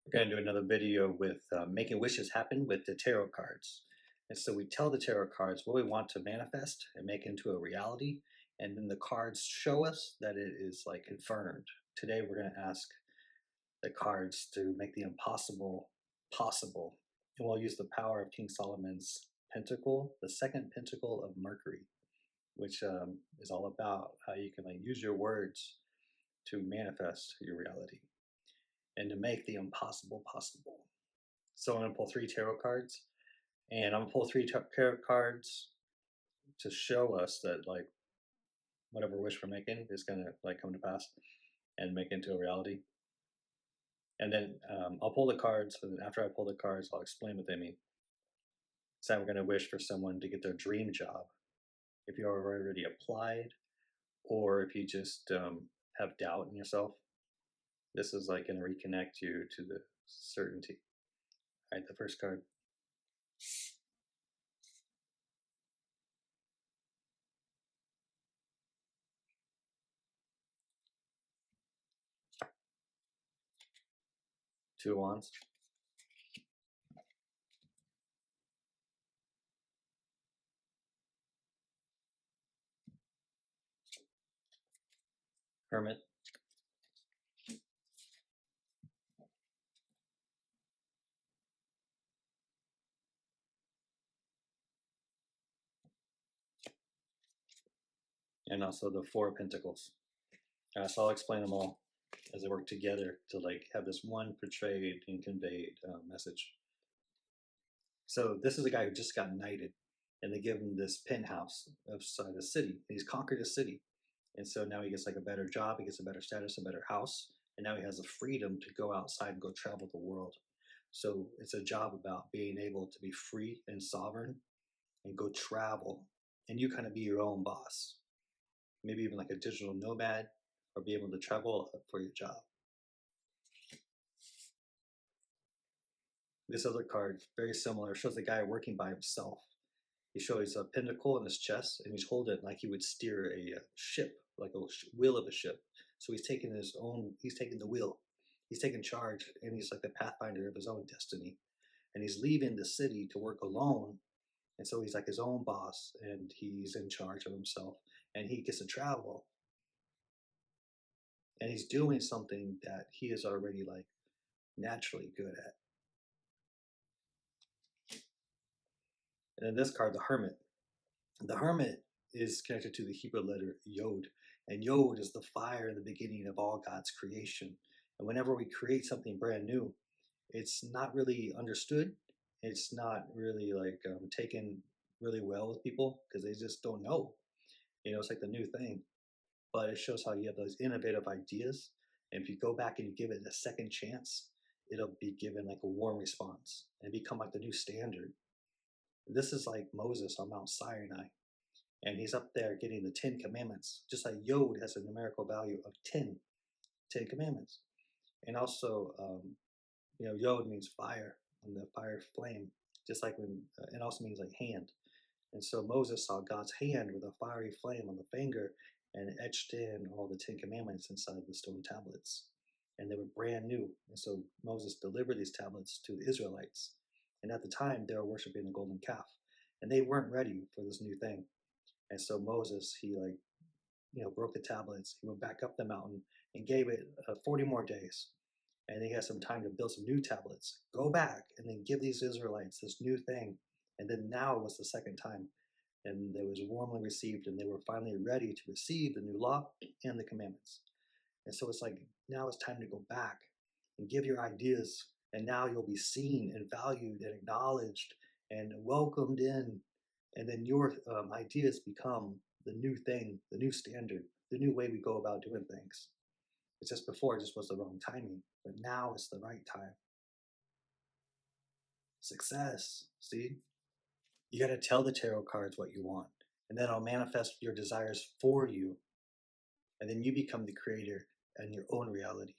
We're going to do another video with making wishes happen with the tarot cards. And so we tell the tarot cards what we want to manifest and make into a reality. And then the cards show us that it is like confirmed. Today we're going to ask the cards to make the impossible possible. And we'll use the power of King Solomon's pentacle, the second pentacle of Mercury, which is all about how you can use your words to manifest your reality and to make the impossible possible. So I'm going to pull 3 tarot cards, and I'm going to pull 3 tarot cards to show us that whatever wish we're making is going to come to pass and make into a reality. And then I'll pull the cards, and after I pull the cards, I'll explain what they mean. So we're going to wish for someone to get their dream job. If you already applied, or if you just have doubt in yourself, this is going to reconnect you to the certainty. All right, the first card. Two of Wands. Hermit. And also the 4 of Pentacles. So I'll explain them all as they work together to have this one portrayed and conveyed message. So this is a guy who just got knighted, and they give him this penthouse outside the city. He's conquered a city, and so now he gets a better job, he gets a better status, a better house, and now he has the freedom to go outside and go travel the world. So it's a job about being able to be free and sovereign and go travel, and you kind of be your own boss. Maybe even a digital nomad, or be able to travel for your job. This other card, very similar, shows the guy working by himself. He shows a pentacle in his chest, and he's holding it like he would steer a ship, like a wheel of a ship. So he's taking the wheel. He's taking charge, and he's like the pathfinder of his own destiny. And he's leaving the city to work alone. And so he's like his own boss, and he's in charge of himself, and he gets to travel. And he's doing something that he is already naturally good at. And then this card, the Hermit. The Hermit is connected to the Hebrew letter Yod. And Yod is the fire in the beginning of all God's creation. And whenever we create something brand new, it's not really understood. It's not really taken really well with people because they just don't know. It's like the new thing. But it shows how you have those innovative ideas. And if you go back and you give it a second chance, it'll be given a warm response and become the new standard. This is like Moses on Mount Sinai, and he's up there getting the 10 commandments, just like Yod has a numerical value of 10 commandments. And also, Yod means fire, and the fire flame, just like it also means hand. And so Moses saw God's hand with a fiery flame on the finger, and it etched in all the 10 commandments inside the stone tablets. And they were brand new. And so Moses delivered these tablets to the Israelites. And at the time, they were worshiping the golden calf. And they weren't ready for this new thing. And so Moses, he broke the tablets. He went back up the mountain and gave it 40 more days. And he had some time to build some new tablets. Go back and then give these Israelites this new thing. And then now was the second time. And it was warmly received, and they were finally ready to receive the new law and the commandments. And so it's now it's time to go back and give your ideas, and now you'll be seen and valued and acknowledged and welcomed in. And then your ideas become the new thing, the new standard, the new way we go about doing things. It's just before, it just was the wrong timing, but now it's the right time. Success, see? You got to tell the tarot cards what you want, and then it'll manifest your desires for you. And then you become the creator in your own reality.